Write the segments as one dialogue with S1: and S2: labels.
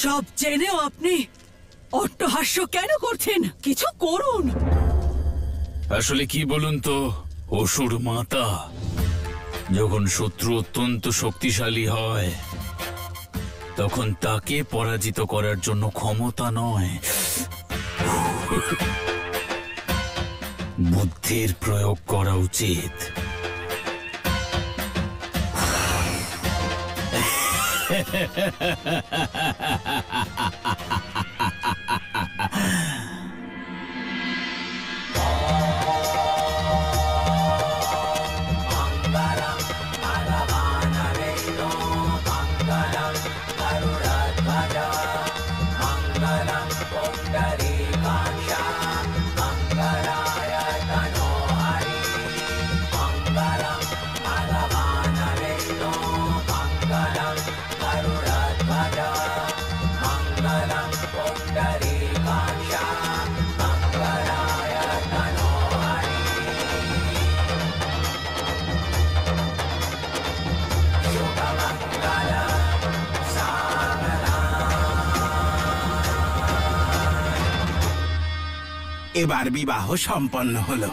S1: সব জেনেও আপনি অট্টহাস্য কেন করছেন? কিছু করুন।
S2: আসলে কি বলুন তো, অসুর মাতা যখন শত্রু অত্যন্ত শক্তিশালী হয় তখন তাকে পরাজিত করার জন্য ক্ষমতা নয়, বুদ্ধির প্রয়োগ করা উচিত।
S3: এবার বিবাহ সম্পন্ন হলো।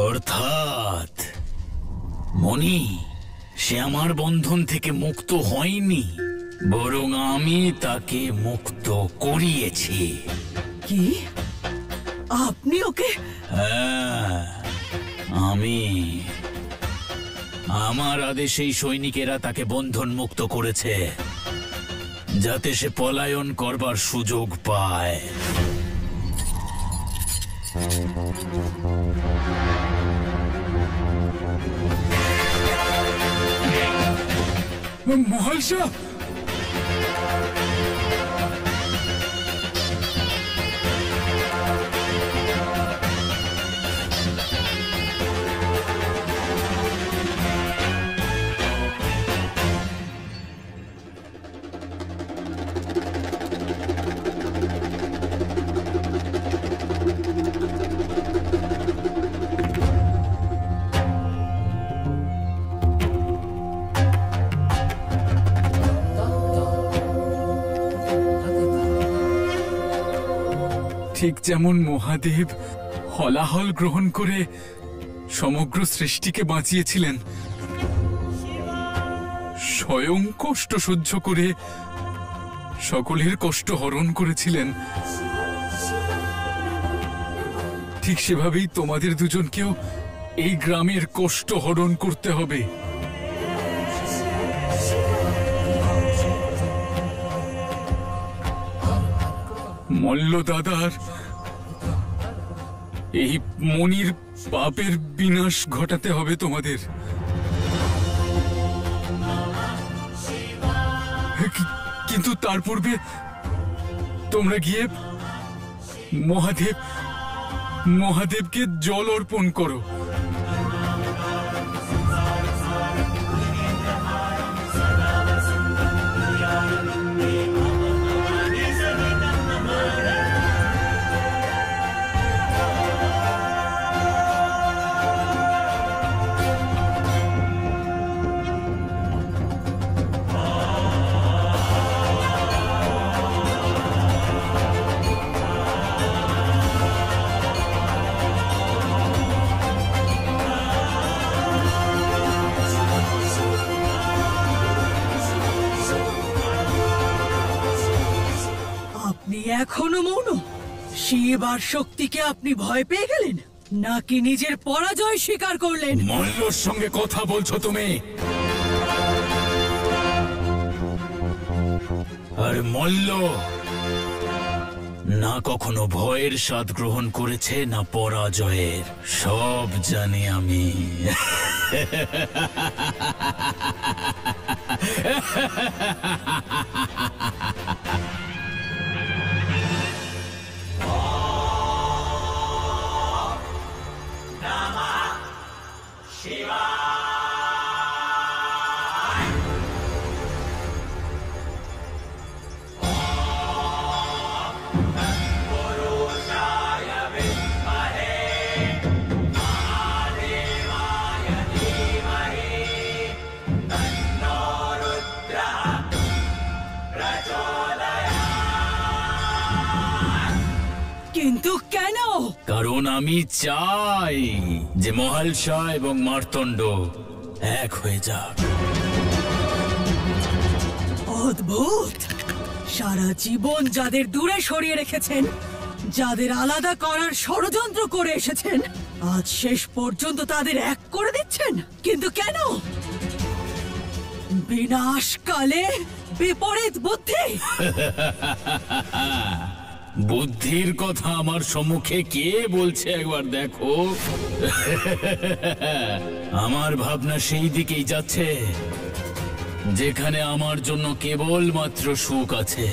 S2: অর্থাৎ মণি সে আমার বন্ধন থেকে মুক্ত হয়নি, বরং আমি তাকে মুক্ত করিয়েছি।
S1: কি? আপনি ওকে?
S2: হ্যাঁ, আমি। আমার আদেশেই সৈনিকেরা তাকে বন্ধন মুক্ত করেছে, যাতে সে পলায়ন করবার সুযোগ পায়।
S4: মহাশয়, ঠিক যেমন মহাদেব হলাহল গ্রহণ করে সমগ্র সৃষ্টিকে বাঁচিয়েছিলেন, স্বয়ং কষ্ট সহ্য করে সকলের কষ্ট হরণ করেছিলেন, ঠিক সেভাবেই তোমাদের দুজনকেও এই গ্রামের কষ্ট হরণ করতে হবে। মল্ল দাদার এই মনির পাপের বিনাশ ঘটাতে হবে তোমাদের। কিন্তু তার পূর্বে তোমরা গিয়ে মহাদেবকে জল অর্পণ করো।
S1: এখনো মৌন? শিব আর শক্তিকে আপনি ভয় পেয়ে গেলেন, নাকি নিজের পরাজয় স্বীকার করলেন?
S2: মল্লর সঙ্গে কথা বলছো তুমি? আর মল্ল না কখনো ভয়ের স্বাদ গ্রহণ করেছে, না পরাজয়ের। সব জানি আমি।
S1: কিন্তু কেন?
S2: কারণ আমি চাই যে মহালসা এবং মার্তণ্ড এক হয়ে যাক।
S1: অদ্ভুত! সারা জীবন যাদের দূরে সরিয়ে রেখেছেন, যাদের আলাদা করার ষড়যন্ত্র করে এসেছেন, আজ শেষ পর্যন্ত তাদের এক করে দিচ্ছেন। কিন্তু কেন? বিনাশকালে বিপরীত বুদ্ধি।
S2: বুদ্ধির কথা আমার সম্মুখে কে বলছে একবার দেখো। আমার ভাবনা সেই দিকেই যাচ্ছে যেখানে আমার জন্য কেবল মাত্র সুখ আছে।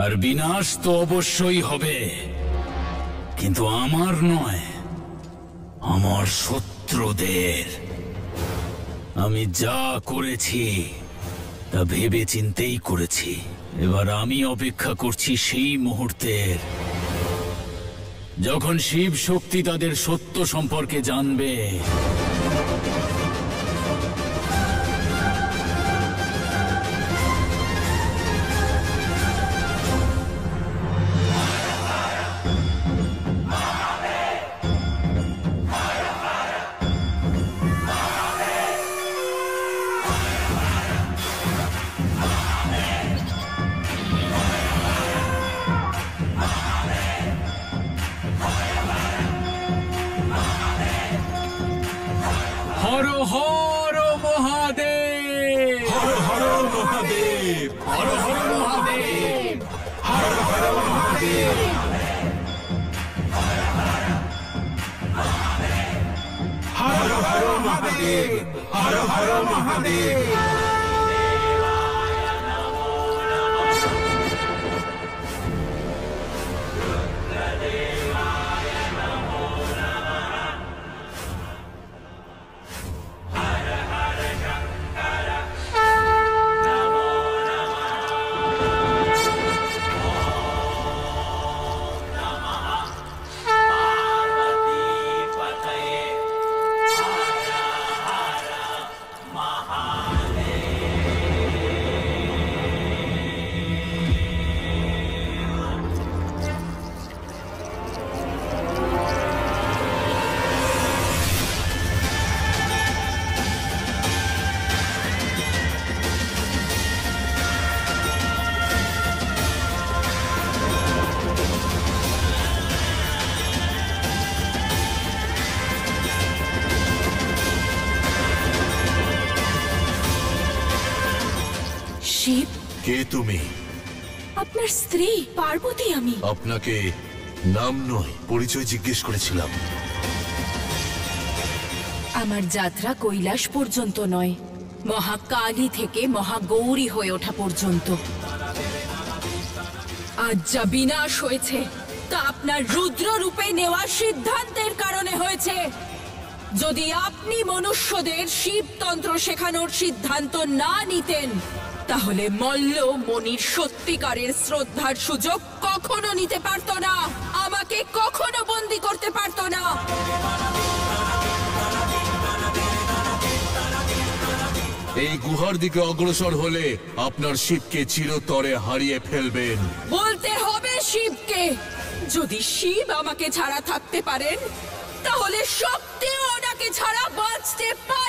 S2: আর বিনাশ তো অবশ্যই হবে, কিন্তু আমার নয়, আমার শত্রুদের। আমি যা করেছি তা ভেবে চিন্তেই করেছি। এবার আমি অপেক্ষা করছি সেই মুহূর্তের, যখন শিব শক্তি তাদের সত্য সম্পর্কে জানবে।
S4: হর হর মহাদেব!
S3: হর হর মহাদেব!
S4: হর হর মহাদেব!
S3: হর হর মহাদেব! হর হর মহাদেব! হর হর মহাদেব!
S2: মহাদেব
S5: শিব,
S6: কে তুমি?
S5: আপনার স্ত্রী পার্বতী আমি।
S6: আপনাকে নাম নয় পরিচয় জিজ্ঞেস করেছিলাম।
S5: আমার যাত্রা কৈলাস পর্যন্ত নয়, মহাকালী থেকে মহাগৌরী হয়ে ওঠা পর্যন্ত। আজ যা বিনাশ হয়েছে তা আপনার রুদ্র রূপে নেওয়া সিদ্ধান্তের কারণে হয়েছে। যদি আপনি মনুষ্যদের শিবতন্ত্র শেখানোর সিদ্ধান্ত না নিতেন, তাহলে মল্ল মনির সত্যিকারের শ্রদ্ধার সুযোগ কখনো নিতে পারতো না, আমাকে কখনো বন্দী করতে পারতো না।
S6: এই গুহার দিকে অগ্রসর হলে আপনার শিবকে চিরতরে হারিয়ে ফেলবেন।
S5: বলতে হবে শিবকে। যদি শিব আমাকে ছাড়া থাকতে পারেন, তাহলে শক্তিও ওনাকে ছাড়া বাঁচতে পারে।